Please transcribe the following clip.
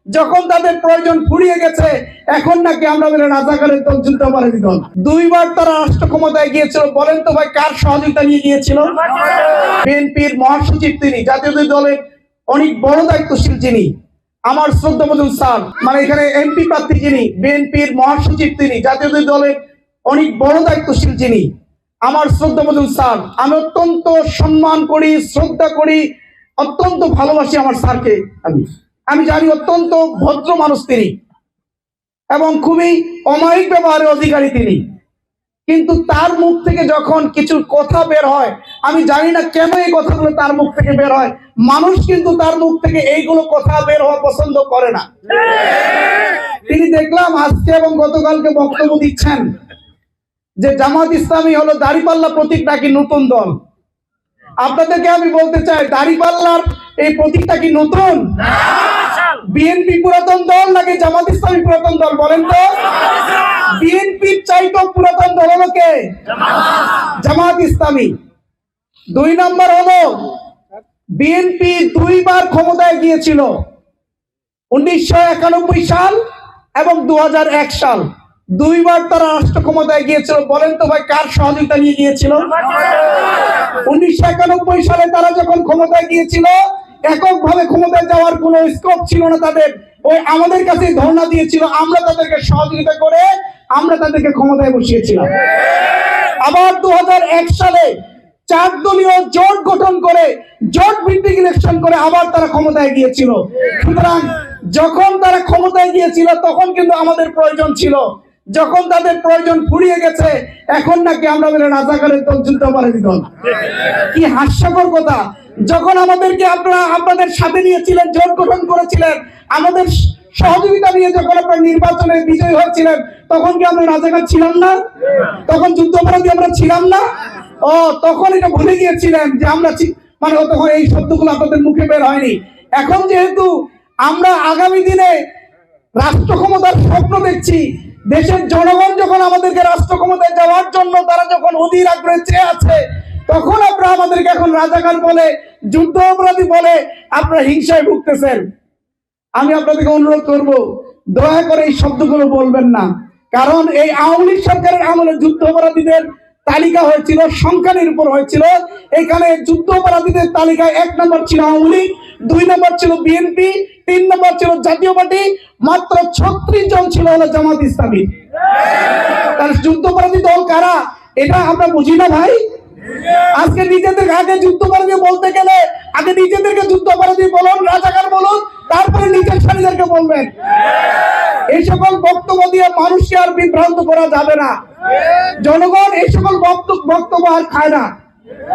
যখন তাদের প্রয়োজন ফুরিয়ে গেছে এখন নাকি আমরা বলে রাজাকারের দল, যুদ্ধাপরাধী দল। দুইবার তারা রাষ্ট্র ক্ষমতায় গিয়েছিল, বলেন তো ভাই কার সহযোগিতা নিয়ে গিয়েছিল? বিএনপির মহাসচিব তিনি, জাতীয় দলের অনেক বড় দায়িত্বশীল যিনি, আমার শ্রদ্ধাভাজন স্যার, মানে এখানে এমপি প্রার্থী যিনি, বিএনপির মহাসচিব তিনি, জাতীয় দলের অনেক বড় দায়িত্বশীল যিনি, আমার শ্রদ্ধাভাজন স্যার। আমি অত্যন্ত সম্মান করি, শ্রদ্ধা করি, অত্যন্ত ভালোবাসি আমার স্যারকে। আমি জানি অত্যন্ত ভদ্র মানুষ তিনি এবং খুবই অমায়িক ব্যবহারের অধিকারী তিনি, কিন্তু তার মুখ থেকে যখন কিছু কথা বের হয়, আমি জানি না কেন এই কথাগুলো তার মুখ থেকে বের হয়। মানুষ কিন্তু তার মুখ থেকে এইগুলো কথা বের হওয়া পছন্দ করে না। তিনি দেখলাম আজকে এবং গতকালকে বক্তব্য দিচ্ছেন যে জামাত ইসলামী হলো দাড়িপাল্লা প্রতীক নাকি নতুন দল। আপনাদেরকে আমি বলতে চাই, দাড়িপাল্লার এই প্রতীকটা কি নতুন? বিএনপি পুরাতন দল নাকি জামাত ইসলামী পুরাতন দল? বলেন তো। বিএনপির চাইতো পুরাতন দল হলো কে? জামাত ইসলামী। 2 নম্বর হলো বিএনপি 2 বার ক্ষমতায় গিয়েছিল, 1991 সাল এবং 2001 সাল। 2 বার তারা রাষ্ট্র ক্ষমতায় গিয়েছিল, বলেন তো ভাই কার সহযোগিতা নিয়ে গিয়েছিল? 1991 সালে তারা যখন ক্ষমতায় গিয়েছিল, এককভাবে ক্ষমতায় যাওয়ার কোনো স্কোপ ছিল না তাদের। ওই আমাদের কাছে ধর্ণা দিয়েছিল, আমরা তাদেরকে সহযোগিতা করে আমরা তাদেরকে ক্ষমতায় বসিয়েছিলাম। আবার 2001 সালে 4 দলীয় জোট গঠন করে, জোট ভিত্তিক ইলেকশন করে আবার তারা ক্ষমতায় গিয়েছিল। সুতরাং যখন তারা ক্ষমতায় গিয়েছিল তখন কিন্তু আমাদের প্রয়োজন ছিল, যখন তাদের প্রয়োজন ফুরিয়ে গেছে এখন নাকি আমরা বলে রাজাকারের দল, যুদ্ধাপরাধী দল। কি হাস্যকর কথা! যখন আমাদেরকে আপনারা আপনাদের সাথে নিয়েছিলেন, জোট গঠন করেছিলেন, আমাদের সহযোগিতা নিয়ে যখন আপনারা নির্বাচনে বিজয়ী হয়েছিলেন, তখন কি আমরা রাজাকার ছিলাম না? তখন যুদ্ধাপরাধী আমরা ছিলাম না? ও তখন এটা ভুলে গিয়েছিলেন যে আমরা, মানে তখন এই শব্দগুলো আপনাদের মুখে বের হয়নি। এখন যেহেতু আমরা আগামী দিনে রাষ্ট্র ক্ষমতার স্বপ্ন দেখছি, দেশের জনগণ যখন আমাদেরকে রাষ্ট্র ক্ষমতায় যাওয়ার জন্য তারা যখন অধীর আগ্রহে চেয়ে আছে, তখন আপনারা আমাদেরকে এখন রাজাকার বলে, যুদ্ধ অপরাধী বলে আপনারা হিংসায় ভুগতেছেন। আমি আপনাদেরকে অনুরোধ করব, দয়া করে এই শব্দগুলো বলবেন না, কারণ এই আওয়ামী লীগ সরকারের আমলে যুদ্ধ অপরাধীদের তালিকা হয়েছিল, সংখ্যার উপর হয়েছিল। এখানে যুদ্ধ অপরাধীদের তালিকায় 1 নম্বর ছিল আওয়ামী লীগ, 2 নম্বর ছিল বিএনপি, 3 নম্বর ছিল জাতীয় পার্টি, মাত্র 36 জন ছিল হলো জামাত ইসলামী। তার যুদ্ধ অপরাধী দল কারা এটা আমরা বুঝি না ভাই। আজকে নিজেদের আগে যুদ্ধপরাধী বলতে গেলে আগে নিজেদেরকে যুদ্ধপরাধী বলুন, রাজাকার বলুন, তারপরে নিজের সাথীদেরকে বলবেন। এই সকল বক্তব্য দিয়ে মানুষকে আর বিভ্রান্ত করা যাবে না। জনগণ এই সকল বক্তব্য আর খায় না।